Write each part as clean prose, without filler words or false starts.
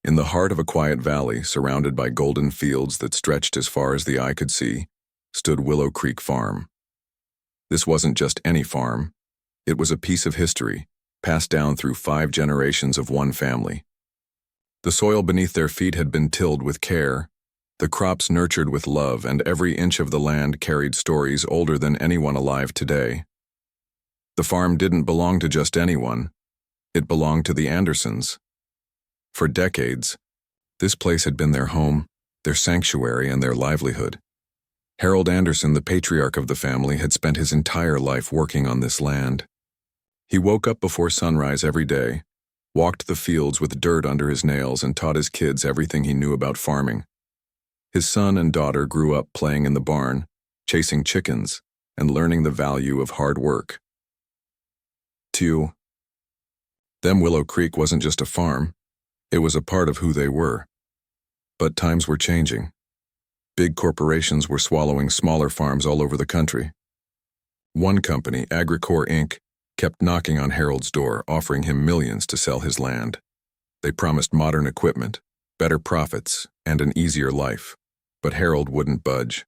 In the heart of a quiet valley, surrounded by golden fields that stretched as far as the eye could see, stood Willow Creek Farm. This wasn't just any farm. It was a piece of history, passed down through 5 generations of one family. The soil beneath their feet had been tilled with care, the crops nurtured with love, and every inch of the land carried stories older than anyone alive today. The farm didn't belong to just anyone. It belonged to the Andersons. For decades, this place had been their home, their sanctuary, and their livelihood. Harold Anderson, the patriarch of the family, had spent his entire life working on this land. He woke up before sunrise every day, walked the fields with dirt under his nails, and taught his kids everything he knew about farming. His son and daughter grew up playing in the barn, chasing chickens, and learning the value of hard work. To them, Willow Creek wasn't just a farm. It was a part of who they were. But times were changing. Big corporations were swallowing smaller farms all over the country. One company, Corp Inc., kept knocking on Harold's door, offering him millions to sell his land. They promised modern equipment, better profits, and an easier life. But Harold wouldn't budge.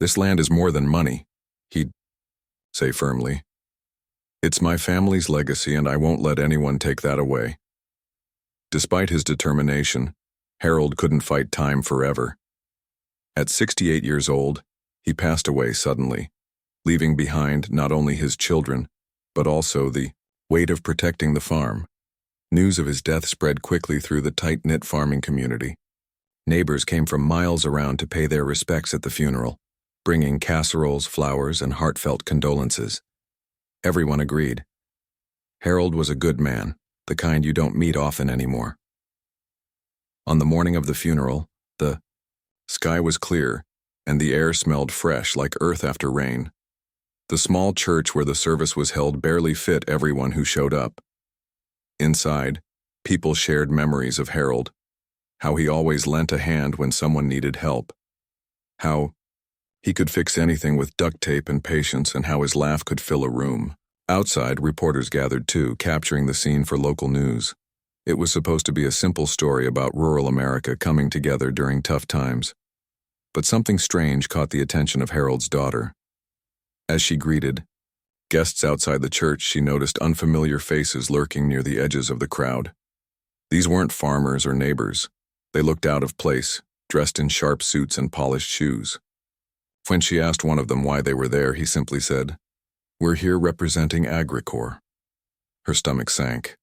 "This land is more than money," he'd say firmly. "It's my family's legacy, and I won't let anyone take that away." Despite his determination, Harold couldn't fight time forever. At 68 years old, he passed away suddenly, leaving behind not only his children, but also the weight of protecting the farm. News of his death spread quickly through the tight-knit farming community. Neighbors came from miles around to pay their respects at the funeral, bringing casseroles, flowers, and heartfelt condolences. Everyone agreed. Harold was a good man, the kind you don't meet often anymore. On the morning of the funeral, the sky was clear, and the air smelled fresh like earth after rain. The small church where the service was held barely fit everyone who showed up. Inside, people shared memories of Harold, how he always lent a hand when someone needed help, how he could fix anything with duct tape and patience, and how his laugh could fill a room. Outside, reporters gathered too, capturing the scene for local news. It was supposed to be a simple story about rural America coming together during tough times. But something strange caught the attention of Harold's daughter. As she greeted guests outside the church, she noticed unfamiliar faces lurking near the edges of the crowd. These weren't farmers or neighbors. They looked out of place, dressed in sharp suits and polished shoes. When she asked one of them why they were there, he simply said, "We're here representing Corp." Her stomach sank.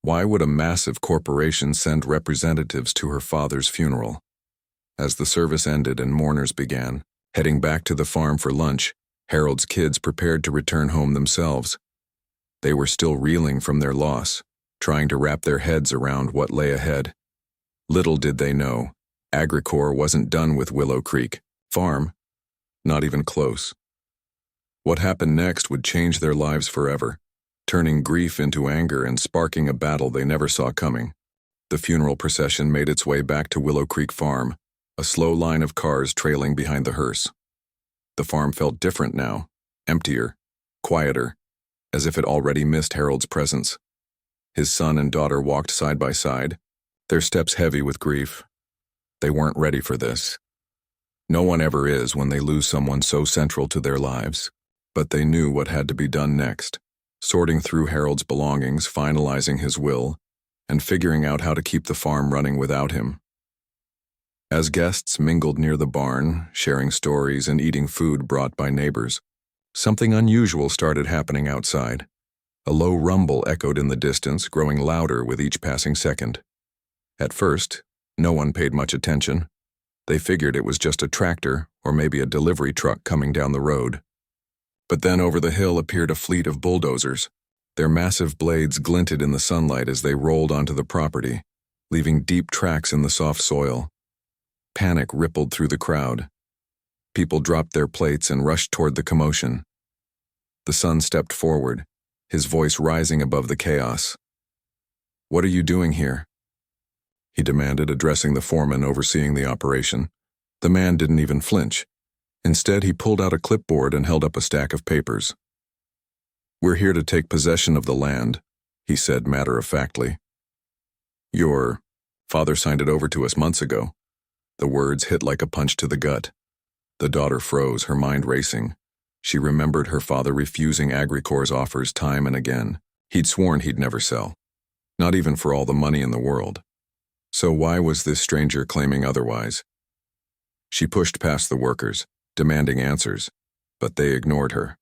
Why would a massive corporation send representatives to her father's funeral? As the service ended and mourners began heading back to the farm for lunch, Harold's kids prepared to return home themselves. They were still reeling from their loss, trying to wrap their heads around what lay ahead. Little did they know, Corp wasn't done with Willow Creek Farm, not even close. What happened next would change their lives forever, turning grief into anger and sparking a battle they never saw coming. The funeral procession made its way back to Willow Creek Farm, a slow line of cars trailing behind the hearse. The farm felt different now, emptier, quieter, as if it already missed Harold's presence. His son and daughter walked side by side, their steps heavy with grief. They weren't ready for this. No one ever is when they lose someone so central to their lives. But they knew what had to be done next, sorting through Harold's belongings, finalizing his will, and figuring out how to keep the farm running without him. As guests mingled near the barn, sharing stories and eating food brought by neighbors, something unusual started happening outside. A low rumble echoed in the distance, growing louder with each passing second. At first, no one paid much attention. They figured it was just a tractor or maybe a delivery truck coming down the road. But then over the hill appeared a fleet of bulldozers. Their massive blades glinted in the sunlight as they rolled onto the property, leaving deep tracks in the soft soil. Panic rippled through the crowd. People dropped their plates and rushed toward the commotion. The son stepped forward, his voice rising above the chaos. "What are you doing here?" he demanded, addressing the foreman overseeing the operation. The man didn't even flinch. Instead, he pulled out a clipboard and held up a stack of papers. "We're here to take possession of the land," he said matter-of-factly. "You're Father signed it over to us months ago." The words hit like a punch to the gut. The daughter froze, her mind racing. She remembered her father refusing Agricorp's offers time and again. He'd sworn he'd never sell. Not even for all the money in the world. So why was this stranger claiming otherwise? She pushed past the workers, demanding answers, but they ignored her.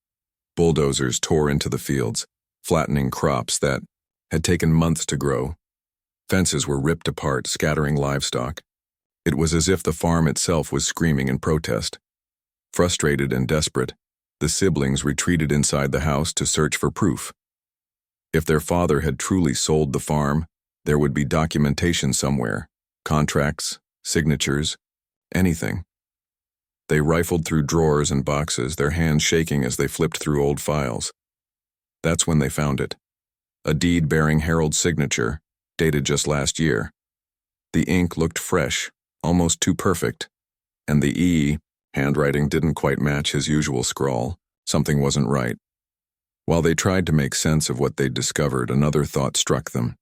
Bulldozers tore into the fields, flattening crops that had taken months to grow. Fences were ripped apart, scattering livestock. It was as if the farm itself was screaming in protest. Frustrated and desperate, the siblings retreated inside the house to search for proof. If their father had truly sold the farm, there would be documentation somewhere, contracts, signatures, anything. They rifled through drawers and boxes, their hands shaking as they flipped through old files. That's when they found it. A deed bearing Harold's signature, dated just last year. The ink looked fresh, almost too perfect, and the E handwriting didn't quite match his usual scrawl. Something wasn't right. While they tried to make sense of what they'd discovered, another thought struck them.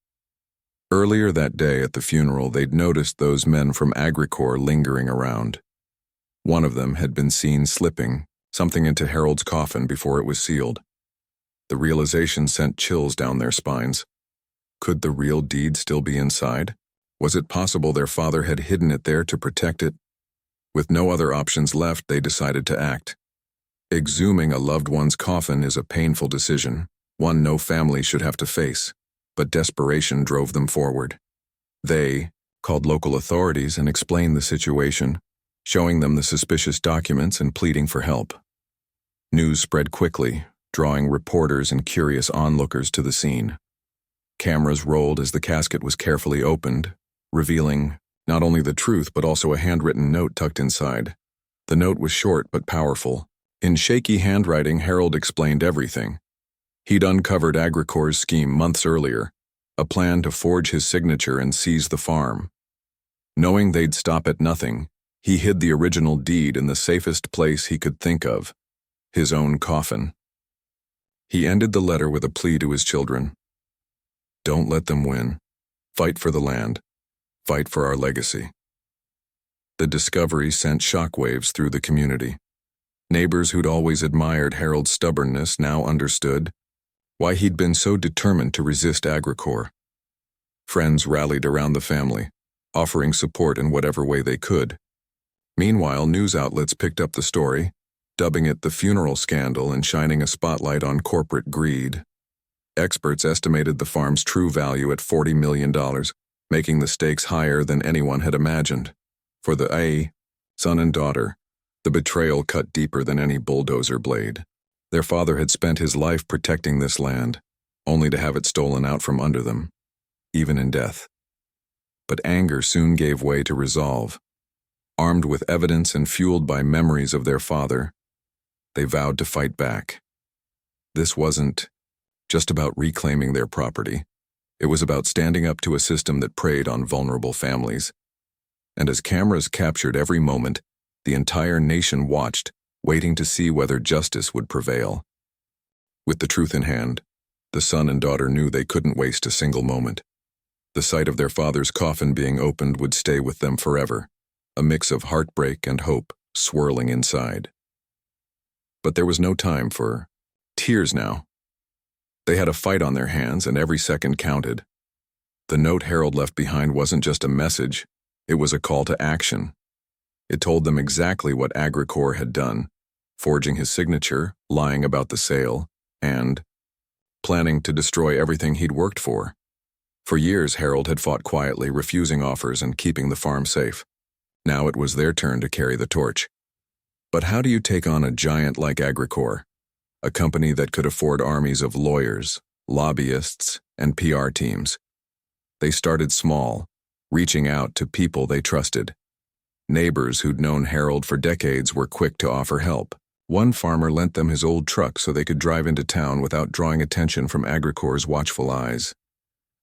Earlier that day at the funeral, they'd noticed those men from Agricorp lingering around. One of them had been seen slipping something into Harold's coffin before it was sealed. The realization sent chills down their spines. Could the real deed still be inside? Was it possible their father had hidden it there to protect it? With no other options left, they decided to act. Exhuming a loved one's coffin is a painful decision, one no family should have to face, but desperation drove them forward. They called local authorities and explained the situation, showing them the suspicious documents and pleading for help. News spread quickly, drawing reporters and curious onlookers to the scene. Cameras rolled as the casket was carefully opened, revealing not only the truth but also a handwritten note tucked inside. The note was short but powerful. In shaky handwriting, Harold explained everything. He'd uncovered Agricorp's scheme months earlier, a plan to forge his signature and seize the farm. Knowing they'd stop at nothing, he hid the original deed in the safest place he could think of, his own coffin. He ended the letter with a plea to his children. Don't let them win. Fight for the land. Fight for our legacy. The discovery sent shockwaves through the community. Neighbors who'd always admired Harold's stubbornness now understood why he'd been so determined to resist Agricorp. Friends rallied around the family, offering support in whatever way they could. Meanwhile, news outlets picked up the story, dubbing it the funeral scandal and shining a spotlight on corporate greed. Experts estimated the farm's true value at $40 million, making the stakes higher than anyone had imagined. For the son and daughter, the betrayal cut deeper than any bulldozer blade. Their father had spent his life protecting this land, only to have it stolen out from under them, even in death. But anger soon gave way to resolve. Armed with evidence and fueled by memories of their father, they vowed to fight back. This wasn't just about reclaiming their property. It was about standing up to a system that preyed on vulnerable families. And as cameras captured every moment, the entire nation watched, waiting to see whether justice would prevail. With the truth in hand, the son and daughter knew they couldn't waste a single moment. The sight of their father's coffin being opened would stay with them forever, a mix of heartbreak and hope swirling inside. But there was no time for tears now. They had a fight on their hands, and every second counted. The note Harold left behind wasn't just a message, it was a call to action. It told them exactly what Agricorp had done, forging his signature, lying about the sale, and planning to destroy everything he'd worked for. For years, Harold had fought quietly, refusing offers and keeping the farm safe. Now it was their turn to carry the torch. But how do you take on a giant like Agricorp, a company that could afford armies of lawyers, lobbyists, and PR teams? They started small, reaching out to people they trusted. Neighbors who'd known Harold for decades were quick to offer help. One farmer lent them his old truck so they could drive into town without drawing attention from Agricorp's watchful eyes.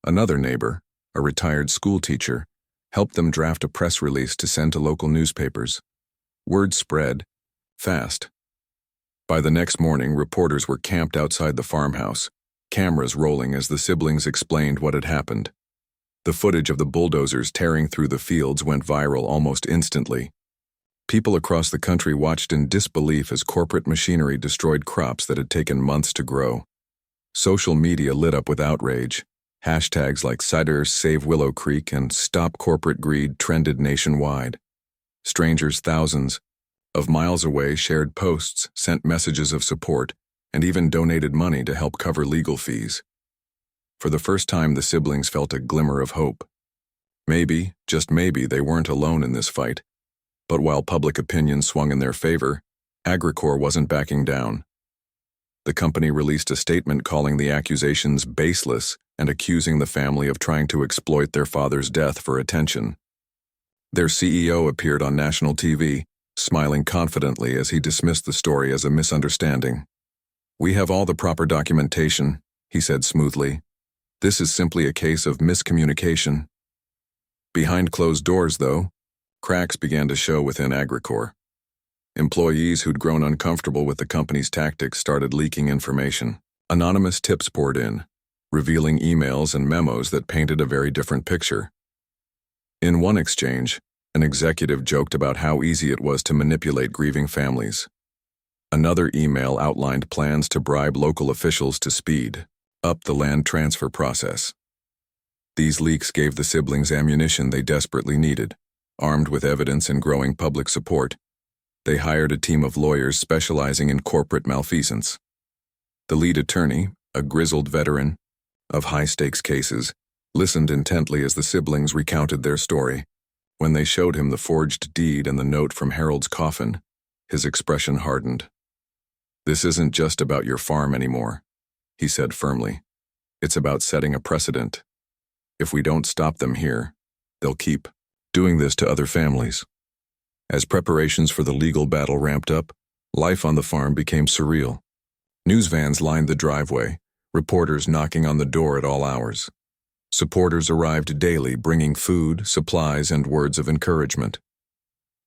Another neighbor, a retired school teacher, helped them draft a press release to send to local newspapers. Word spread fast. By the next morning, reporters were camped outside the farmhouse, cameras rolling as the siblings explained what had happened. The footage of the bulldozers tearing through the fields went viral almost instantly. People across the country watched in disbelief as corporate machinery destroyed crops that had taken months to grow. Social media lit up with outrage. Hashtags like Cider Save Willow Creek and Stop Corporate Greed trended nationwide. Strangers thousands of miles away shared posts, sent messages of support, and even donated money to help cover legal fees. For the first time, the siblings felt a glimmer of hope. Maybe, just maybe, they weren't alone in this fight. But while public opinion swung in their favor, Agricor wasn't backing down. The company released a statement calling the accusations baseless and accusing the family of trying to exploit their father's death for attention. Their CEO appeared on national TV, smiling confidently as he dismissed the story as a misunderstanding. "We have all the proper documentation," he said smoothly. "This is simply a case of miscommunication." Behind closed doors, though, cracks began to show within Agricor. Employees who'd grown uncomfortable with the company's tactics started leaking information. Anonymous tips poured in, revealing emails and memos that painted a very different picture. In one exchange, an executive joked about how easy it was to manipulate grieving families. Another email outlined plans to bribe local officials to speed up the land transfer process. These leaks gave the siblings ammunition they desperately needed. Armed with evidence and growing public support, they hired a team of lawyers specializing in corporate malfeasance. The lead attorney, a grizzled veteran of high-stakes cases, listened intently as the siblings recounted their story. When they showed him the forged deed and the note from Harold's coffin, his expression hardened. "This isn't just about your farm anymore," he said firmly. "It's about setting a precedent. If we don't stop them here, they'll keep doing this to other families." As preparations for the legal battle ramped up, life on the farm became surreal. News vans lined the driveway, reporters knocking on the door at all hours. Supporters arrived daily, bringing food, supplies, and words of encouragement.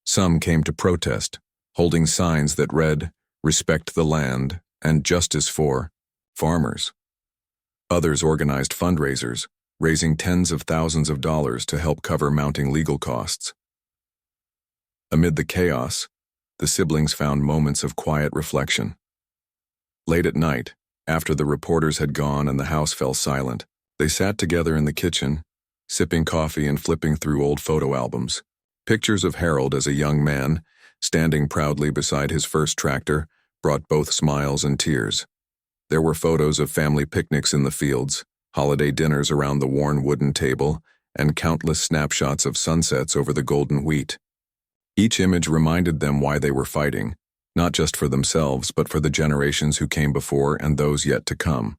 Some came to protest, holding signs that read, "Respect the land" and "Justice for farmers." Others organized fundraisers, raising tens of thousands of dollars to help cover mounting legal costs. Amid the chaos, the siblings found moments of quiet reflection. Late at night, after the reporters had gone and the house fell silent, they sat together in the kitchen, sipping coffee and flipping through old photo albums. Pictures of Harold as a young man, standing proudly beside his first tractor, brought both smiles and tears. There were photos of family picnics in the fields, holiday dinners around the worn wooden table, and countless snapshots of sunsets over the golden wheat. Each image reminded them why they were fighting, not just for themselves, but for the generations who came before and those yet to come.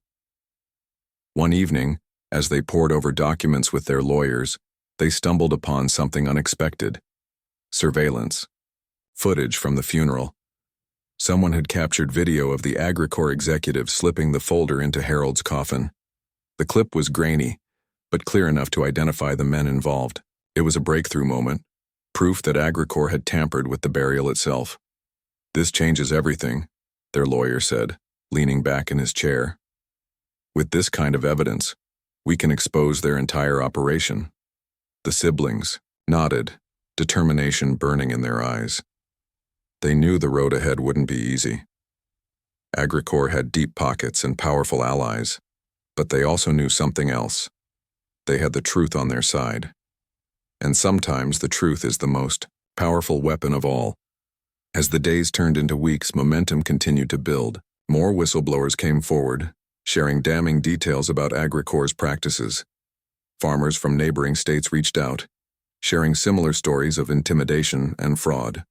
One evening, as they pored over documents with their lawyers, they stumbled upon something unexpected. Surveillance. Footage from the funeral. Someone had captured video of the Agricor executive slipping the folder into Harold's coffin. The clip was grainy, but clear enough to identify the men involved. It was a breakthrough moment, proof that Agricor had tampered with the burial itself. "This changes everything," their lawyer said, leaning back in his chair. "With this kind of evidence, we can expose their entire operation." The siblings nodded, determination burning in their eyes. They knew the road ahead wouldn't be easy. Agricor had deep pockets and powerful allies, but they also knew something else. They had the truth on their side. And sometimes the truth is the most powerful weapon of all. As the days turned into weeks, momentum continued to build. More whistleblowers came forward, sharing damning details about Agricor's practices. Farmers from neighboring states reached out, sharing similar stories of intimidation and fraud.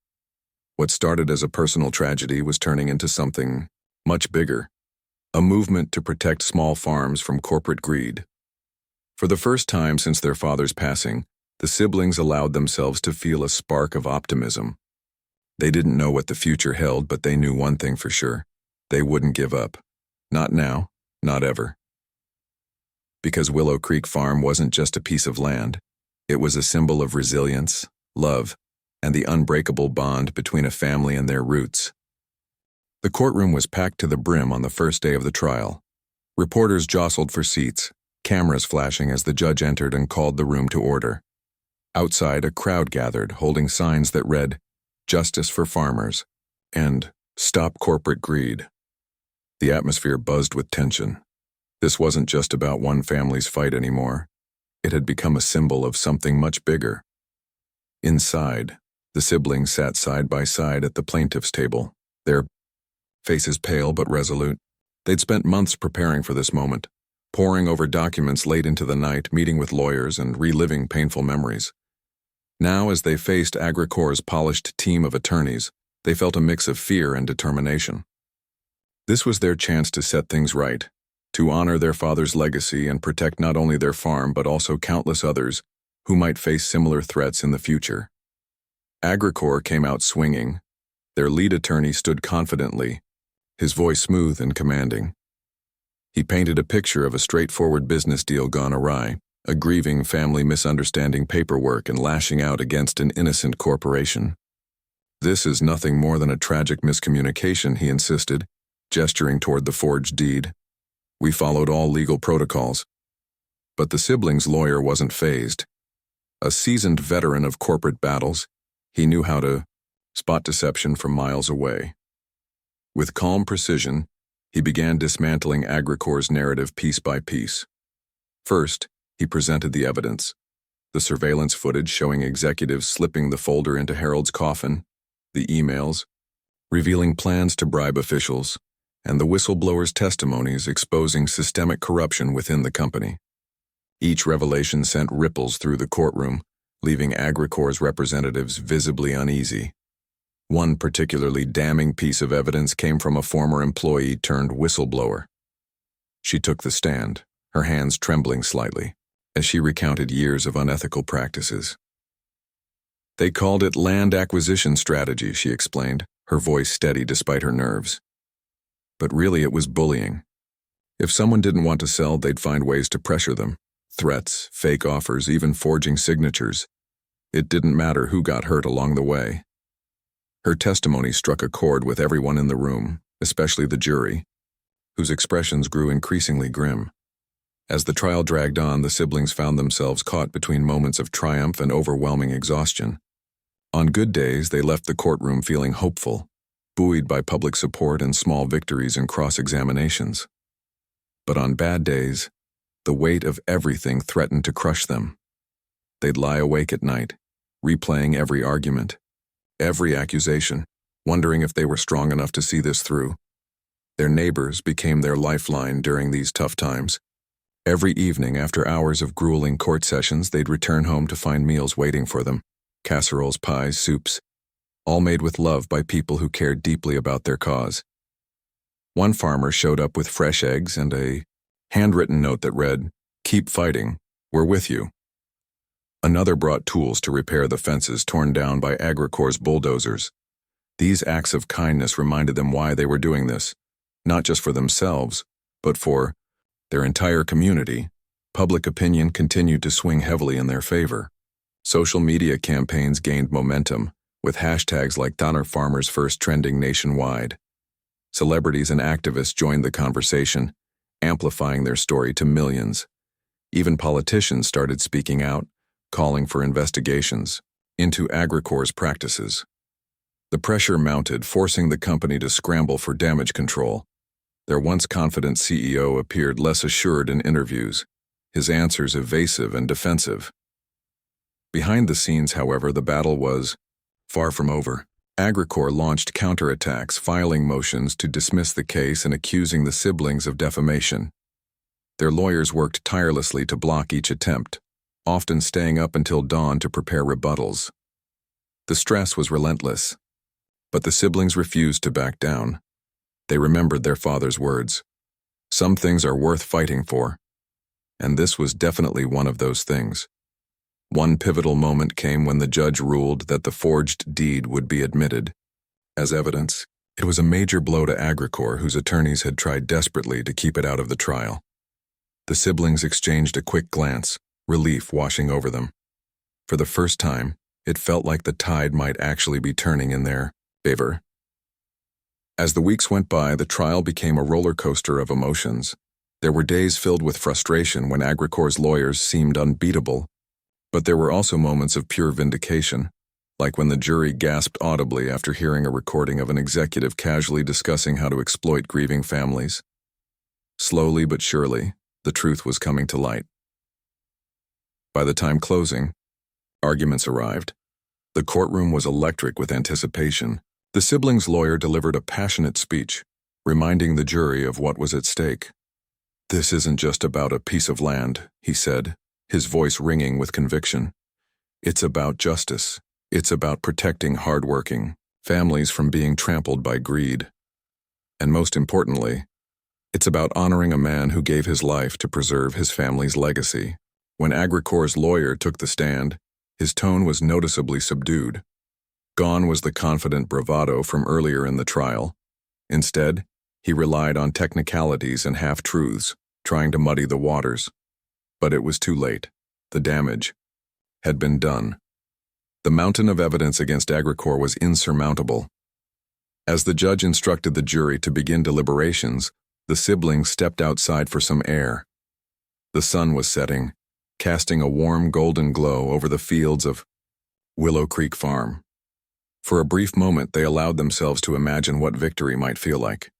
What started as a personal tragedy was turning into something much bigger, a movement to protect small farms from corporate greed. For the first time since their father's passing, the siblings allowed themselves to feel a spark of optimism. They didn't know what the future held, but they knew one thing for sure: they wouldn't give up. Not now, not ever. Because Willow Creek Farm wasn't just a piece of land. It was a symbol of resilience, love, and the unbreakable bond between a family and their roots. The courtroom was packed to the brim on the first day of the trial. Reporters jostled for seats, cameras flashing as the judge entered and called the room to order. Outside, a crowd gathered, holding signs that read, "Justice for Farmers," and "Stop Corporate Greed." The atmosphere buzzed with tension. This wasn't just about one family's fight anymore. It had become a symbol of something much bigger. Inside, the siblings sat side by side at the plaintiff's table, their faces pale but resolute. They'd spent months preparing for this moment, poring over documents late into the night, meeting with lawyers, and reliving painful memories. Now, as they faced Agricorp's polished team of attorneys, they felt a mix of fear and determination. This was their chance to set things right, to honor their father's legacy and protect not only their farm but also countless others who might face similar threats in the future. Agricorp came out swinging. Their lead attorney stood confidently, his voice smooth and commanding. He painted a picture of a straightforward business deal gone awry, a grieving family misunderstanding paperwork and lashing out against an innocent corporation. "This is nothing more than a tragic miscommunication," he insisted, gesturing toward the forged deed. "We followed all legal protocols." But the siblings' lawyer wasn't fazed. A seasoned veteran of corporate battles, he knew how to spot deception from miles away. With calm precision, he began dismantling Agricorp's narrative piece by piece. First, he presented the evidence: the surveillance footage showing executives slipping the folder into Harold's coffin, the emails revealing plans to bribe officials, and the whistleblower's testimonies exposing systemic corruption within the company. Each revelation sent ripples through the courtroom, leaving Agricorp's representatives visibly uneasy. One particularly damning piece of evidence came from a former employee turned whistleblower. She took the stand, her hands trembling slightly, as she recounted years of unethical practices. "They called it land acquisition strategy," she explained, her voice steady despite her nerves. But really it was bullying. If someone didn't want to sell, they'd find ways to pressure them. Threats, fake offers, even forging signatures. It didn't matter who got hurt along the way. Her testimony struck a chord with everyone in the room, especially the jury, whose expressions grew increasingly grim. As the trial dragged on, the siblings found themselves caught between moments of triumph and overwhelming exhaustion. On good days, they left the courtroom feeling hopeful, buoyed by public support and small victories in cross-examinations. But on bad days, the weight of everything threatened to crush them. They'd lie awake at night, replaying every argument, every accusation, wondering if they were strong enough to see this through. Their neighbors became their lifeline during these tough times. Every evening, after hours of grueling court sessions, they'd return home to find meals waiting for them: casseroles, pies, soups, all made with love by people who cared deeply about their cause. One farmer showed up with fresh eggs and a handwritten note that read, "Keep fighting, we're with you." Another brought tools to repair the fences torn down by Agricorp's bulldozers. These acts of kindness reminded them why they were doing this, not just for themselves, but for their entire community. Public opinion continued to swing heavily in their favor. Social media campaigns gained momentum, with hashtags like Donner Farmers First trending nationwide. Celebrities and activists joined the conversation, amplifying their story to millions. Even politicians started speaking out, calling for investigations into Agricorp's practices. The pressure mounted, forcing the company to scramble for damage control. Their once confident CEO appeared less assured in interviews, his answers evasive and defensive. Behind the scenes, however, the battle was far from over. Agricorp launched counterattacks, filing motions to dismiss the case and accusing the siblings of defamation. Their lawyers worked tirelessly to block each attempt, often staying up until dawn to prepare rebuttals. The stress was relentless, but the siblings refused to back down. They remembered their father's words: "Some things are worth fighting for." And this was definitely one of those things. One pivotal moment came when the judge ruled that the forged deed would be admitted as evidence. It was a major blow to Agricorp, whose attorneys had tried desperately to keep it out of the trial. The siblings exchanged a quick glance, relief washing over them. For the first time, it felt like the tide might actually be turning in their favor. As the weeks went by, the trial became a roller coaster of emotions. There were days filled with frustration when Agricorp's lawyers seemed unbeatable, but there were also moments of pure vindication, like when the jury gasped audibly after hearing a recording of an executive casually discussing how to exploit grieving families. Slowly but surely, the truth was coming to light. By the time closing, arguments arrived. The courtroom was electric with anticipation. The siblings' lawyer delivered a passionate speech, reminding the jury of what was at stake. "This isn't just about a piece of land," he said, his voice ringing with conviction. "It's about justice. It's about protecting hardworking families from being trampled by greed. And most importantly, it's about honoring a man who gave his life to preserve his family's legacy." When Agricorp's lawyer took the stand, his tone was noticeably subdued. Gone was the confident bravado from earlier in the trial. Instead, he relied on technicalities and half-truths, trying to muddy the waters. But it was too late. The damage had been done. The mountain of evidence against Agricorp was insurmountable. As the judge instructed the jury to begin deliberations, the siblings stepped outside for some air. The sun was setting, casting a warm golden glow over the fields of Willow Creek Farm. For a brief moment, they allowed themselves to imagine what victory might feel like.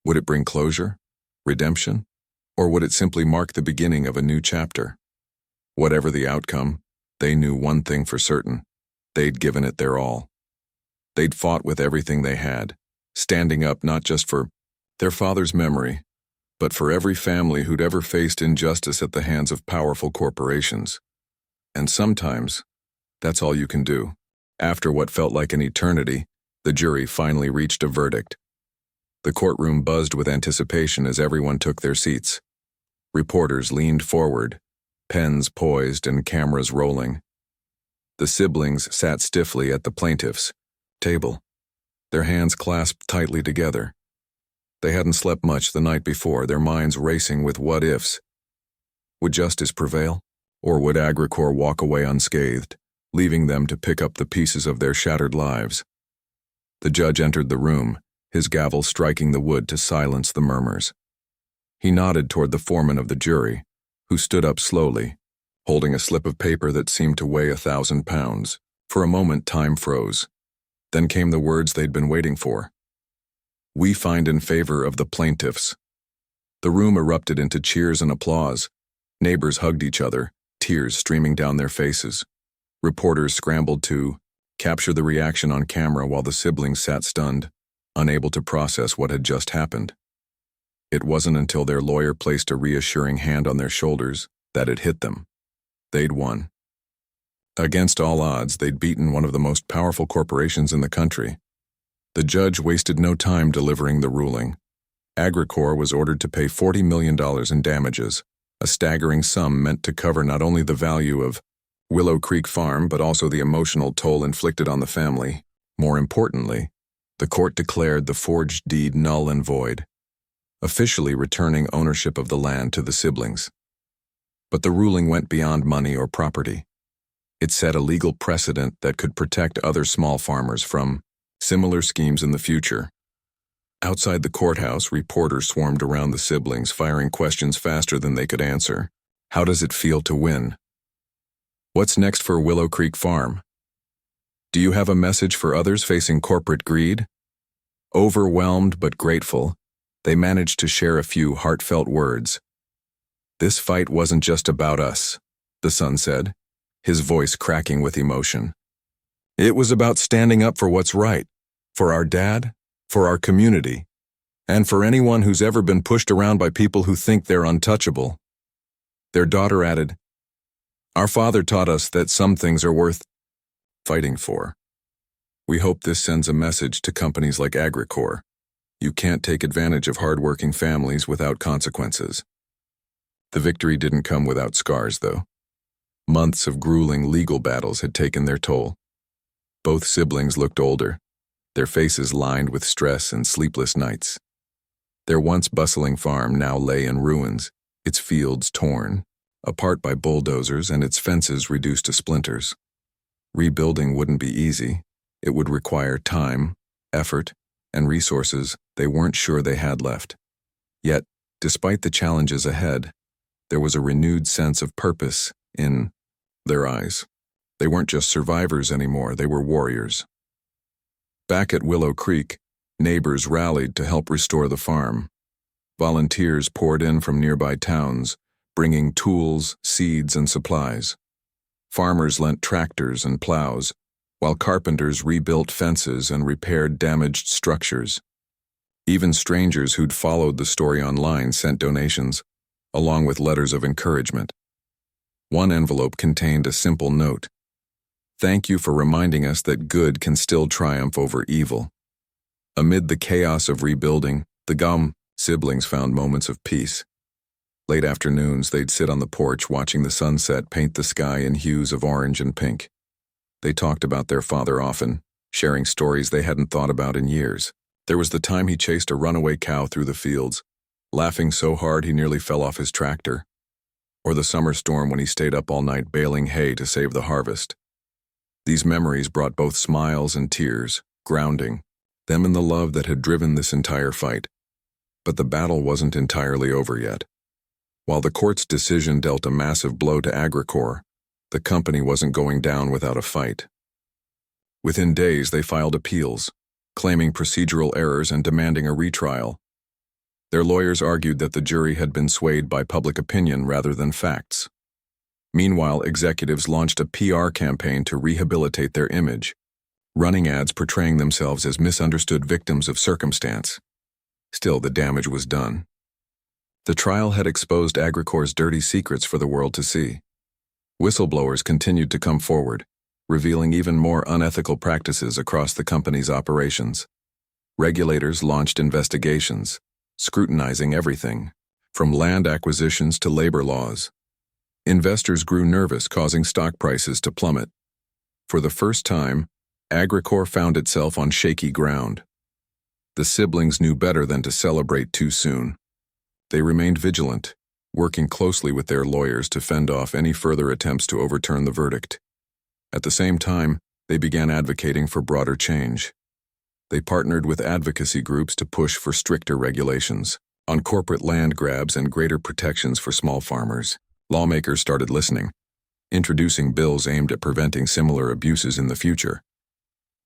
Would it bring closure, redemption, or would it simply mark the beginning of a new chapter? Whatever the outcome, they knew one thing for certain: they'd given it their all. They'd fought with everything they had, standing up not just for their father's memory, but for every family who'd ever faced injustice at the hands of powerful corporations. And sometimes, that's all you can do. After what felt like an eternity, the jury finally reached a verdict. The courtroom buzzed with anticipation as everyone took their seats. Reporters leaned forward, pens poised and cameras rolling. The siblings sat stiffly at the plaintiff's table, their hands clasped tightly together. They hadn't slept much the night before, their minds racing with what-ifs. Would justice prevail, or would Agricorp walk away unscathed, leaving them to pick up the pieces of their shattered lives? The judge entered the room, his gavel striking the wood to silence the murmurs. He nodded toward the foreman of the jury, who stood up slowly, holding a slip of paper that seemed to weigh 1,000 pounds. For a moment, time froze. Then came the words they'd been waiting for. "We find in favor of the plaintiffs." The room erupted into cheers and applause. Neighbors hugged each other, tears streaming down their faces. Reporters scrambled to capture the reaction on camera while the siblings sat stunned, unable to process what had just happened. It wasn't until their lawyer placed a reassuring hand on their shoulders that it hit them. They'd won. Against all odds, they'd beaten one of the most powerful corporations in the country. The judge wasted no time delivering the ruling. Agricorp was ordered to pay $40 million in damages, a staggering sum meant to cover not only the value of Willow Creek Farm but also the emotional toll inflicted on the family. More importantly, the court declared the forged deed null and void, officially returning ownership of the land to the siblings. But the ruling went beyond money or property. It set a legal precedent that could protect other small farmers from similar schemes in the future. Outside the courthouse, reporters swarmed around the siblings, firing questions faster than they could answer. How does it feel to win? What's next for Willow Creek Farm? Do you have a message for others facing corporate greed? Overwhelmed but grateful, they managed to share a few heartfelt words. "This fight wasn't just about us," the son said, his voice cracking with emotion. "It was about standing up for what's right, for our dad, for our community, and for anyone who's ever been pushed around by people who think they're untouchable." Their daughter added, "Our father taught us that some things are worth fighting for." We hope this sends a message to companies like Agricorp. You can't take advantage of hardworking families without consequences. The victory didn't come without scars, though. Months of grueling legal battles had taken their toll. Both siblings looked older, their faces lined with stress and sleepless nights. Their once bustling farm now lay in ruins, its fields torn apart by bulldozers and its fences reduced to splinters. Rebuilding wouldn't be easy. It would require time, effort, and resources they weren't sure they had left. Yet, Despite the challenges ahead, there was a renewed sense of purpose in their eyes. They weren't just survivors anymore, they were warriors. Back at Willow Creek, neighbors rallied to help restore the farm. Volunteers poured in from nearby towns, bringing tools, seeds, and supplies. Farmers lent tractors and plows, while carpenters rebuilt fences and repaired damaged structures. Even strangers who'd followed the story online sent donations, along with letters of encouragement. One envelope contained a simple note: "Thank you for reminding us that good can still triumph over evil." Amid the chaos of rebuilding, the siblings found moments of peace. Late afternoons, they'd sit on the porch watching the sunset paint the sky in hues of orange and pink. They talked about their father often, sharing stories they hadn't thought about in years. There was the time he chased a runaway cow through the fields, laughing so hard he nearly fell off his tractor. Or the summer storm when he stayed up all night baling hay to save the harvest. These memories brought both smiles and tears, grounding them in the love that had driven this entire fight. But the battle wasn't entirely over yet. While the court's decision dealt a massive blow to Corp, the company wasn't going down without a fight. Within days, they filed appeals, claiming procedural errors and demanding a retrial. Their lawyers argued that the jury had been swayed by public opinion rather than facts. Meanwhile, executives launched a PR campaign to rehabilitate their image, running ads portraying themselves as misunderstood victims of circumstance. Still, the damage was done. The trial had exposed Corp's dirty secrets for the world to see. Whistleblowers continued to come forward, revealing even more unethical practices across the company's operations. Regulators launched investigations, scrutinizing everything, from land acquisitions to labor laws. Investors grew nervous, causing stock prices to plummet. For the first time, Corp found itself on shaky ground. The siblings knew better than to celebrate too soon. They remained vigilant, working closely with their lawyers to fend off any further attempts to overturn the verdict. At the same time, they began advocating for broader change. They partnered with advocacy groups to push for stricter regulations on corporate land grabs and greater protections for small farmers. Lawmakers started listening, introducing bills aimed at preventing similar abuses in the future.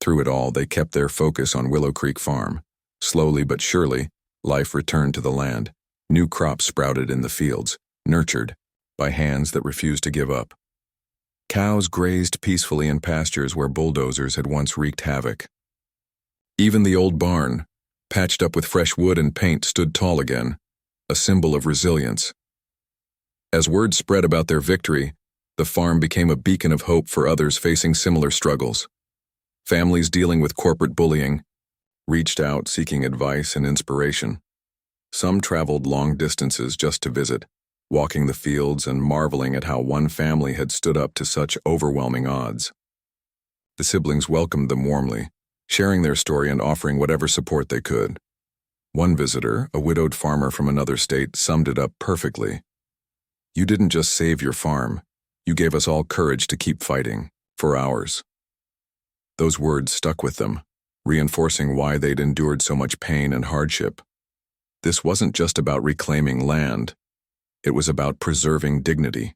Through it all, they kept their focus on Willow Creek Farm. Slowly but surely, life returned to the land. New crops sprouted in the fields, nurtured by hands that refused to give up. Cows grazed peacefully in pastures where bulldozers had once wreaked havoc. Even the old barn, patched up with fresh wood and paint, stood tall again, a symbol of resilience. As word spread about their victory, the farm became a beacon of hope for others facing similar struggles. Families dealing with corporate bullying reached out seeking advice and inspiration. Some traveled long distances just to visit, walking the fields and marveling at how one family had stood up to such overwhelming odds. The siblings welcomed them warmly, sharing their story and offering whatever support they could. One visitor, a widowed farmer from another state, summed it up perfectly. "You didn't just save your farm, you gave us all courage to keep fighting, for ours." Those words stuck with them, reinforcing why they'd endured so much pain and hardship. This wasn't just about reclaiming land. It was about preserving dignity,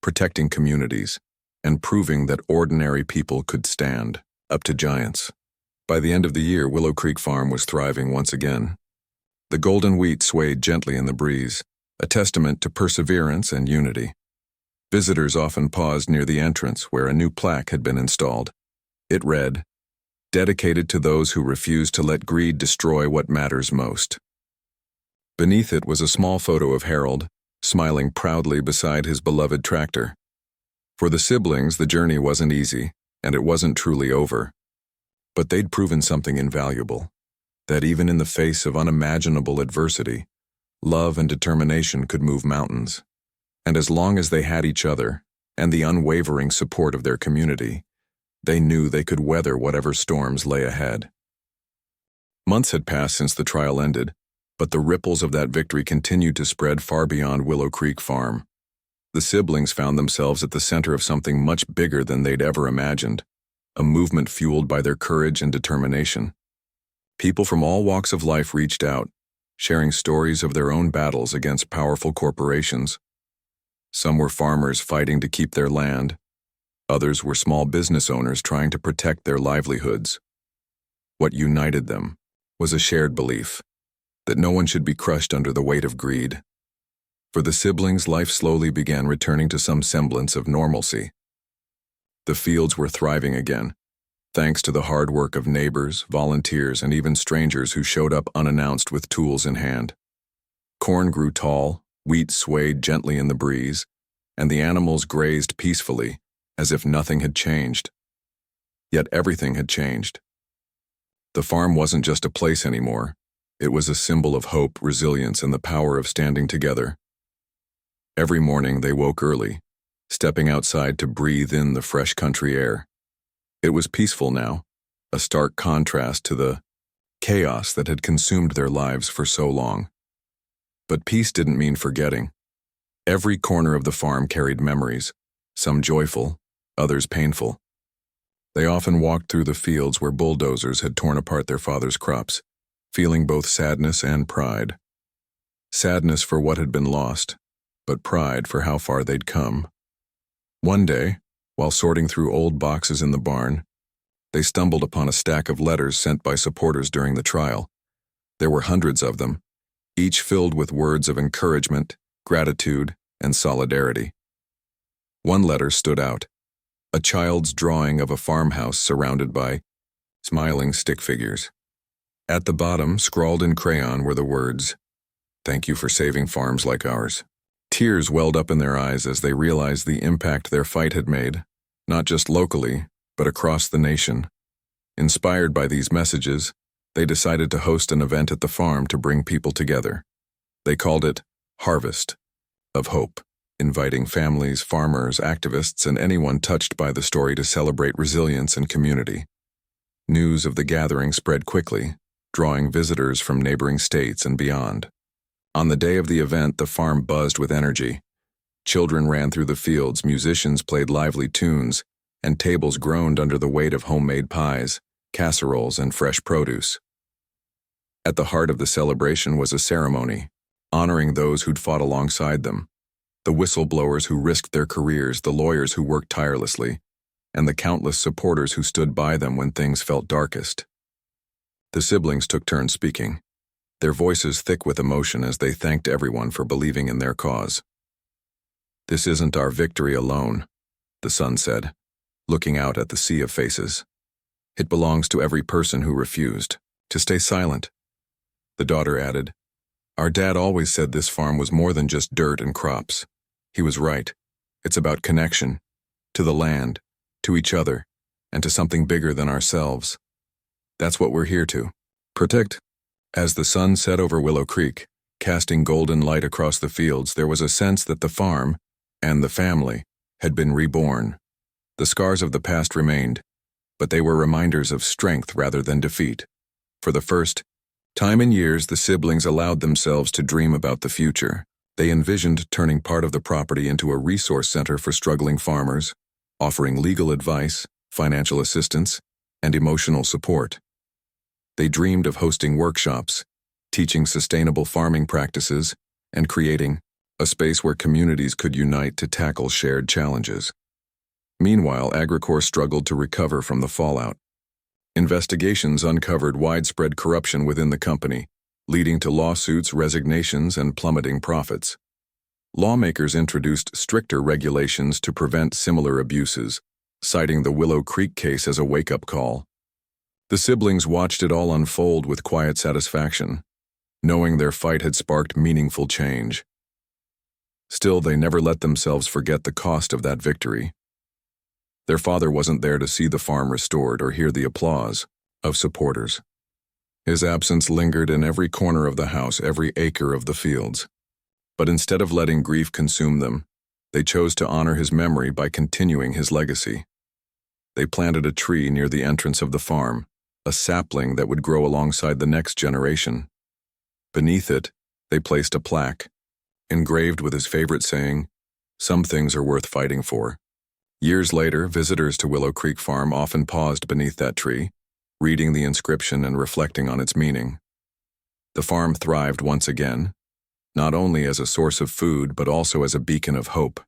protecting communities, and proving that ordinary people could stand up to giants. By the end of the year, Willow Creek Farm was thriving once again. The golden wheat swayed gently in the breeze, a testament to perseverance and unity. Visitors often paused near the entrance where a new plaque had been installed. It read, "Dedicated to those who refuse to let greed destroy what matters most." Beneath it was a small photo of Harold, smiling proudly beside his beloved tractor. For the siblings, the journey wasn't easy, and it wasn't truly over. But they'd proven something invaluable, that even in the face of unimaginable adversity, love and determination could move mountains. And as long as they had each other, and the unwavering support of their community, they knew they could weather whatever storms lay ahead. Months had passed since the trial ended, but the ripples of that victory continued to spread far beyond Willow Creek Farm. The siblings found themselves at the center of something much bigger than they'd ever imagined, a movement fueled by their courage and determination. People from all walks of life reached out, sharing stories of their own battles against powerful corporations. Some were farmers fighting to keep their land. Others were small business owners trying to protect their livelihoods. What united them was a shared belief that no one should be crushed under the weight of greed. For the siblings, life slowly began returning to some semblance of normalcy. The fields were thriving again, thanks to the hard work of neighbors, volunteers, and even strangers who showed up unannounced with tools in hand. Corn grew tall, wheat swayed gently in the breeze, and the animals grazed peacefully, as if nothing had changed. Yet everything had changed. The farm wasn't just a place anymore. It was a symbol of hope, resilience, and the power of standing together. Every morning they woke early, stepping outside to breathe in the fresh country air. It was peaceful now, a stark contrast to the chaos that had consumed their lives for so long. But peace didn't mean forgetting. Every corner of the farm carried memories, some joyful, others painful. They often walked through the fields where bulldozers had torn apart their father's crops, feeling both sadness and pride. Sadness for what had been lost, but pride for how far they'd come. One day, while sorting through old boxes in the barn, they stumbled upon a stack of letters sent by supporters during the trial. There were hundreds of them, each filled with words of encouragement, gratitude, and solidarity. One letter stood out, a child's drawing of a farmhouse surrounded by smiling stick figures. At the bottom, scrawled in crayon, were the words, "Thank you for saving farms like ours." Tears welled up in their eyes as they realized the impact their fight had made, not just locally, but across the nation. Inspired by these messages, they decided to host an event at the farm to bring people together. They called it Harvest of Hope, inviting families, farmers, activists, and anyone touched by the story to celebrate resilience and community. News of the gathering spread quickly, drawing visitors from neighboring states and beyond. On the day of the event, the farm buzzed with energy. Children ran through the fields, musicians played lively tunes, and tables groaned under the weight of homemade pies, casseroles, and fresh produce. At the heart of the celebration was a ceremony, honoring those who'd fought alongside them, the whistleblowers who risked their careers, the lawyers who worked tirelessly, and the countless supporters who stood by them when things felt darkest. The siblings took turns speaking, their voices thick with emotion as they thanked everyone for believing in their cause. "This isn't our victory alone," the son said, looking out at the sea of faces. "It belongs to every person who refused to stay silent." The daughter added, "Our dad always said this farm was more than just dirt and crops. He was right. It's about connection, to the land, to each other, and to something bigger than ourselves. That's what we're here to protect." As the sun set over Willow Creek, casting golden light across the fields, there was a sense that the farm, and the family, had been reborn. The scars of the past remained, but they were reminders of strength rather than defeat. For the first time in years, the siblings allowed themselves to dream about the future. They envisioned turning part of the property into a resource center for struggling farmers, offering legal advice, financial assistance, and emotional support. They dreamed of hosting workshops, teaching sustainable farming practices, and creating a space where communities could unite to tackle shared challenges. Meanwhile, Agricor struggled to recover from the fallout. Investigations uncovered widespread corruption within the company, leading to lawsuits, resignations, and plummeting profits. Lawmakers introduced stricter regulations to prevent similar abuses, citing the Willow Creek case as a wake-up call. The siblings watched it all unfold with quiet satisfaction, knowing their fight had sparked meaningful change. Still, they never let themselves forget the cost of that victory. Their father wasn't there to see the farm restored or hear the applause of supporters. His absence lingered in every corner of the house, every acre of the fields. But instead of letting grief consume them, they chose to honor his memory by continuing his legacy. They planted a tree near the entrance of the farm, a sapling that would grow alongside the next generation. Beneath it, they placed a plaque, engraved with his favorite saying, "Some things are worth fighting for." Years later, visitors to Willow Creek Farm often paused beneath that tree, reading the inscription and reflecting on its meaning. The farm thrived once again, not only as a source of food but also as a beacon of hope.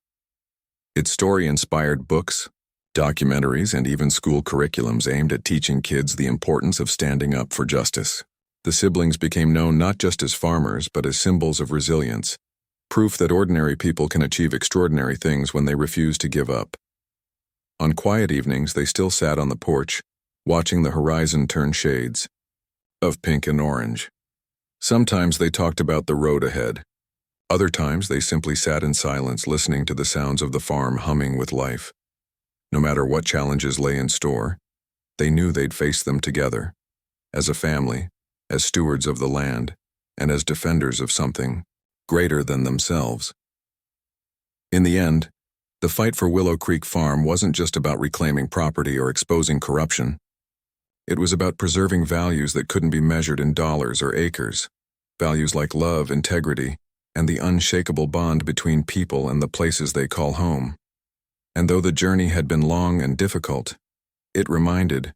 Its story inspired books, documentaries, and even school curriculums aimed at teaching kids the importance of standing up for justice. The siblings became known not just as farmers but as symbols of resilience, proof that ordinary people can achieve extraordinary things when they refuse to give up. On quiet evenings, they still sat on the porch, watching the horizon turn shades of pink and orange. Sometimes they talked about the road ahead. Other times they simply sat in silence, listening to the sounds of the farm humming with life. No matter what challenges lay in store, they knew they'd face them together, as a family, as stewards of the land, and as defenders of something greater than themselves. In the end, the fight for Willow Creek Farm wasn't just about reclaiming property or exposing corruption. It was about preserving values that couldn't be measured in dollars or acres, values like love, integrity, and the unshakable bond between people and the places they call home. And though the journey had been long and difficult, it reminded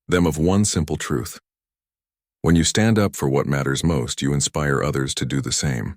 them of one simple truth. When you stand up for what matters most, you inspire others to do the same.